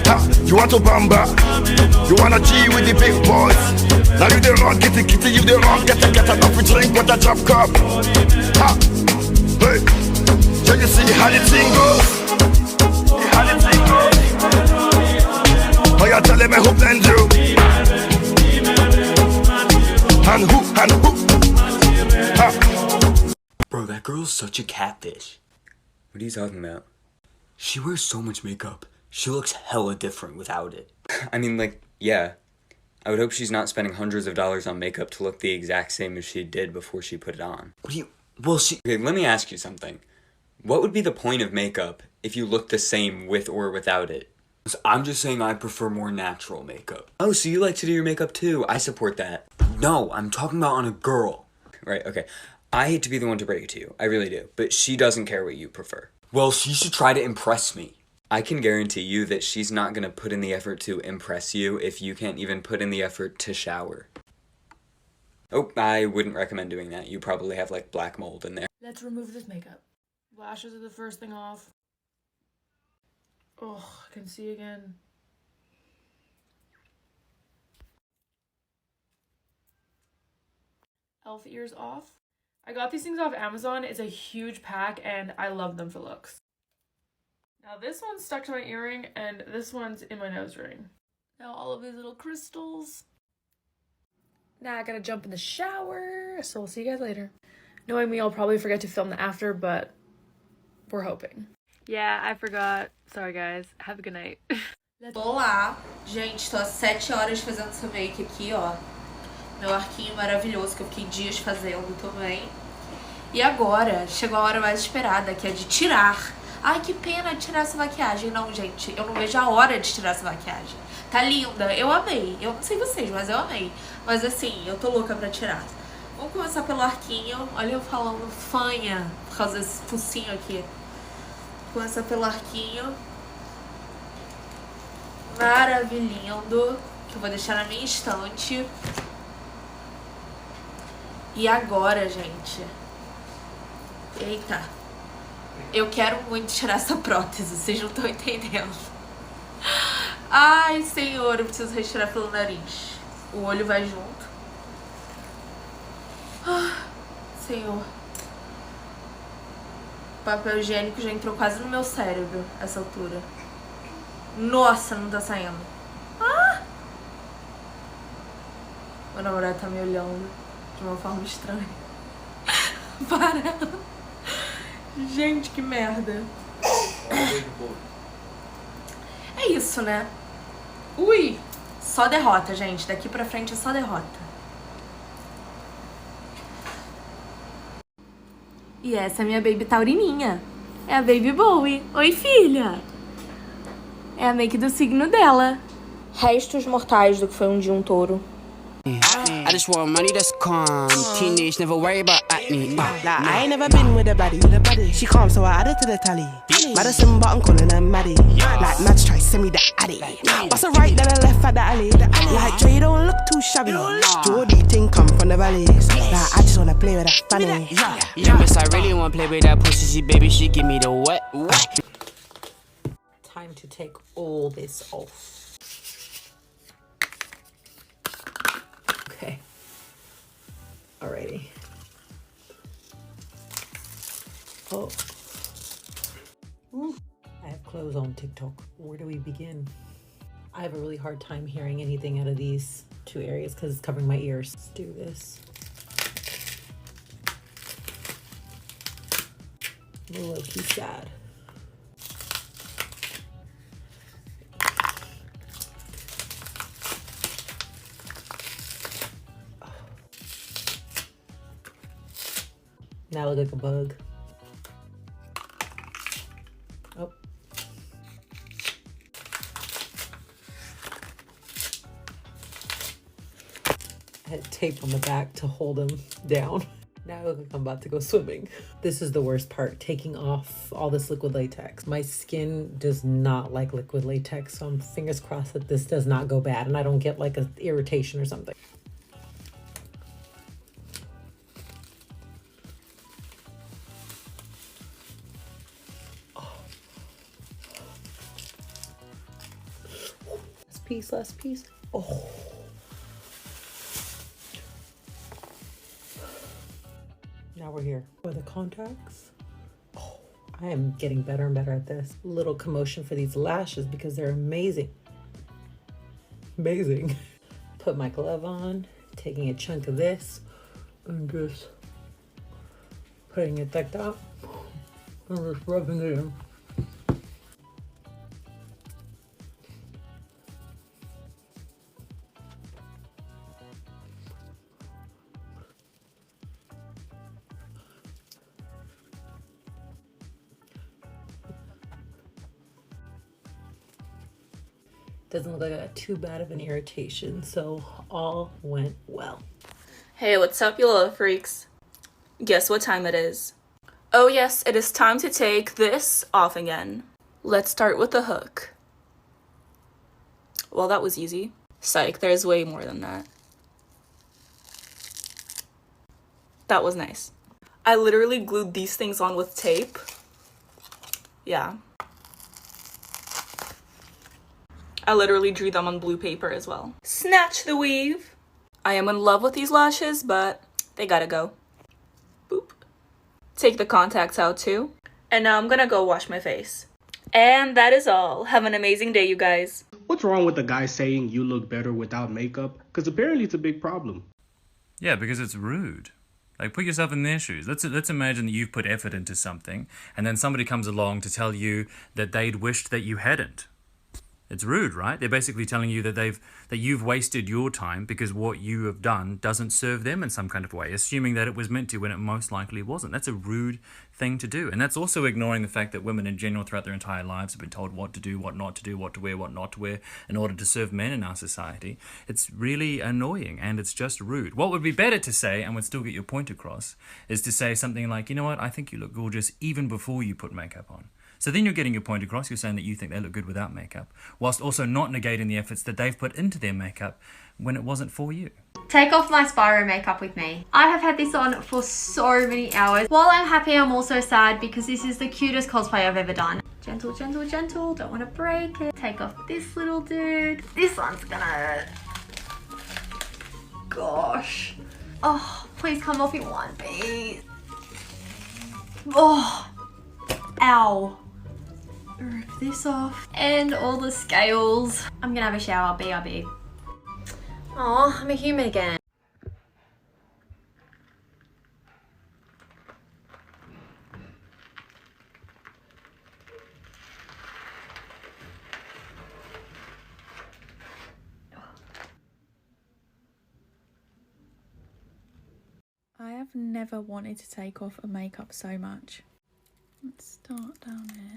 Ha, you want to bamba? You wanna G with the big boys? Now you the wrong, kitty kitty, you the wrong, get a coffee drink with a drop cup. Ha, hey, so you see how the thing goes? How the thing goes? Oh, you tell me who blend you? And who? Ha. Bro, that girl's such a catfish. What are you talking about? She wears so much makeup. She looks hella different without it. I mean, like, yeah. I would hope she's not spending hundreds of dollars on makeup to look the exact same as she did before she put it on. What do you... Well, okay, let me ask you something. What would be the point of makeup if you looked the same with or without it? I'm just saying I prefer more natural makeup. Oh, so you like to do your makeup too? I support that. No, I'm talking about on a girl. Right, okay. I hate to be the one to break it to you. I really do. But she doesn't care what you prefer. Well, she should try to impress me. I can guarantee you that she's not gonna put in the effort to impress you if you can't even put in the effort to shower. Oh, I wouldn't recommend doing that. You probably have, like, black mold in there. Let's remove this makeup. Lashes are the first thing off. Oh, I can see again. Elf ears off. I got these things off Amazon. It's a huge pack and I love them for looks. Now this one's stuck to my earring and this one's in my nose ring. Now all of these little crystals. Now I gotta jump in the shower, so we'll see you guys later. Knowing me, I'll probably forget to film the after, but we're hoping. Yeah, I forgot. Sorry guys. Have a good night. Olá, gente, tô há 7 horas fazendo essa make aqui, ó. Meu arquinho maravilhoso que eu fiquei dias fazendo também. E agora chegou a hora mais esperada, que é de tirar. Ai, que pena tirar essa maquiagem. Não, gente, eu não vejo a hora de tirar essa maquiagem. Tá linda, eu amei. Eu não sei vocês, mas eu amei. Mas assim, eu tô louca pra tirar. Vamos começar pelo arquinho. Olha eu falando fanha por causa desse focinho aqui. Começar pelo arquinho. Maravilhoso. Que eu vou deixar na minha estante. E agora, gente. Eita. Eu quero muito tirar essa prótese. Vocês não estão entendendo. Ai, senhor. Eu preciso retirar pelo nariz. O olho vai junto. Ah, senhor. O papel higiênico já entrou quase no meu cérebro, essa altura. Nossa, não tá saindo. Ah! Meu namorado tá me olhando de uma forma estranha. Para. Gente, que merda. É isso, né? Ui! Só derrota, gente. Daqui pra frente é só derrota. E essa é a minha baby taurininha. É a Baby Bowie. Oi, filha. É a make do signo dela. Restos mortais do que foi um dia um touro. I just want money that's calm. Teenage, never worry about acne. Like, I ain't never been with a baddie. She calm, so I add it to the tally. Madison, but I'm calling her Maddie. Like, Mads try send me the addy. Bust a right, then a left at the alley. Like, Dre don't look too shabby. Jordy thing come from the valleys. Like, I just wanna play with that fanny. Yeah, miss, I really wanna play with that pussy. She, baby, she give me the wet. Time to take all this off. Okay. Alrighty. Oh. Ooh. I have clothes on TikTok. Where do we begin? I have a really hard time hearing anything out of these two areas because it's covering my ears. Let's do this. I'm a low-key sad. Now I look like a bug. Oh. I had tape on the back to hold him down. Now I look like I'm about to go swimming. This is the worst part, taking off all this liquid latex. My skin does not like liquid latex, so I'm fingers crossed that this does not go bad and I don't get like an irritation or something. piece, last piece. Oh. Now we're here. For the contacts. Oh, I am getting better and better at this. Little commotion for these lashes because they're amazing. Amazing. Put my glove on, taking a chunk of this, and just putting it like that. And just rubbing it in. Doesn't look like too bad of an irritation, so all went well. Hey, what's up, you little freaks? Guess what time it is? Oh yes, it is time to take this off again. Let's start with the hook. Well, that was easy. Psych, there's way more than that. That was nice. I literally glued these things on with tape. Yeah. I literally drew them on blue paper as well. Snatch the weave. I am in love with these lashes, but they gotta go. Boop. Take the contacts out too. And now I'm gonna go wash my face. And that is all. Have an amazing day, you guys. What's wrong with the guy saying you look better without makeup? Because apparently it's a big problem. Yeah, because it's rude. Like, put yourself in their shoes. Let's imagine that you've put effort into something, and then somebody comes along to tell you that they'd wished that you hadn't. It's rude, right? They're basically telling you that you've wasted your time because what you have done doesn't serve them in some kind of way, assuming that it was meant to when it most likely wasn't. That's a rude thing to do. And that's also ignoring the fact that women in general throughout their entire lives have been told what to do, what not to do, what to wear, what not to wear in order to serve men in our society. It's really annoying and it's just rude. What would be better to say, and would still get your point across, is to say something like, you know what, I think you look gorgeous even before you put makeup on. So then you're getting your point across. You're saying that you think they look good without makeup, whilst also not negating the efforts that they've put into their makeup when it wasn't for you. Take off my Spyro makeup with me. I have had this on for so many hours. While I'm happy, I'm also sad because this is the cutest cosplay I've ever done. Gentle, gentle, gentle. Don't want to break it. Take off this little dude. This one's gonna... Gosh. Oh, please come off in one piece. Oh. Ow. Rip this off. And all the scales. I'm gonna have a shower. BRB. Aw, I'm a human again. I have never wanted to take off a makeup so much. Let's start down here.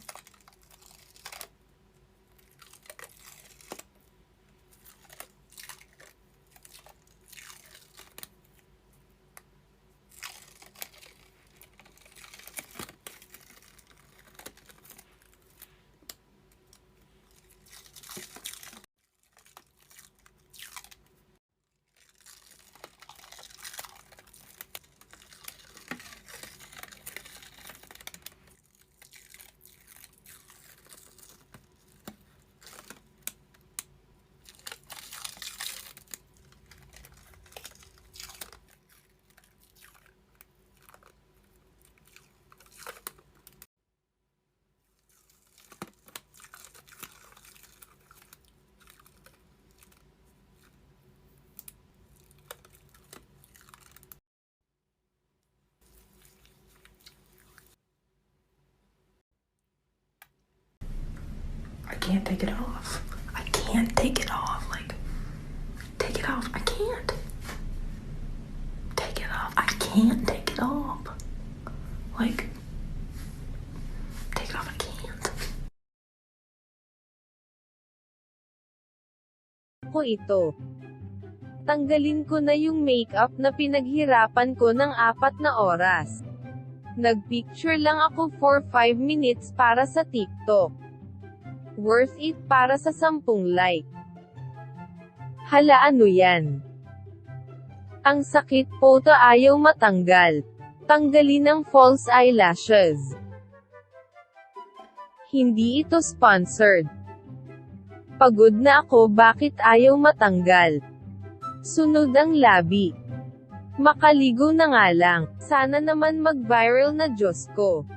I can't take it off. I can't take it off. Like, take it off. I can't. Take it off. I can't take it off. Like, take it off. I can't. Ko ito. Tanggalin ko na yung makeup na pinaghirapan ko ng 4 na oras. Nagpicture lang ako for 5 minutes para sa TikTok. Worth it para sa 10 like. Hala, ano yan? Ang sakit, photo ayaw matanggal. Tanggalin ang false eyelashes. Hindi ito sponsored. Pagod na ako, bakit ayaw matanggal? Sunod ang labi. Makaligo na nga lang. Sana naman mag-viral na, Diyos ko.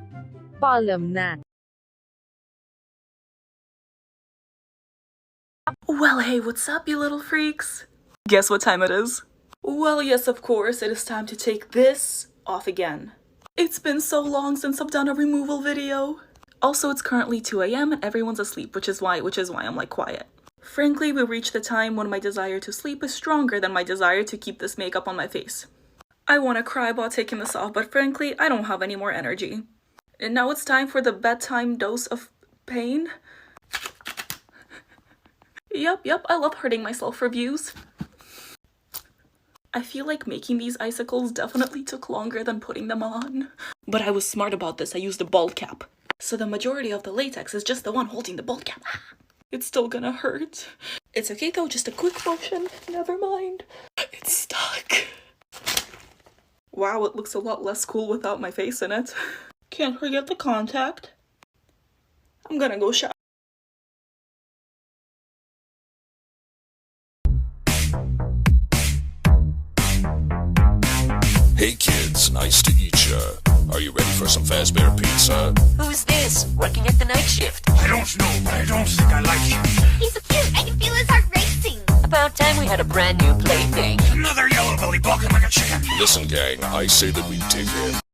Paalam na. Well, hey, what's up, you little freaks? Guess what time it is? Well, yes, of course, it is time to take this off again. It's been so long since I've done a removal video. Also, it's currently 2 a.m. and everyone's asleep, which is why I'm like quiet. Frankly, we reached the time when my desire to sleep is stronger than my desire to keep this makeup on my face. I want to cry about taking this off, but frankly, I don't have any more energy. And now it's time for the bedtime dose of pain. Yep, I love hurting myself for views. I feel like making these icicles definitely took longer than putting them on. But I was smart about this, I used a bald cap. So the majority of the latex is just the one holding the bald cap. It's still gonna hurt. It's okay though, just a quick motion. Never mind. It's stuck. Wow, it looks a lot less cool without my face in it. Can't forget the contact. I'm gonna go shower. Hey kids, nice to eat ya. Are you ready for some Fazbear pizza? Who's this? Working at the night shift? I don't know, but I don't think I like him. He's so cute, I can feel his heart racing. About time we had a brand new plaything. Another yellow belly balking like a chicken. Listen gang, I say that we dig in.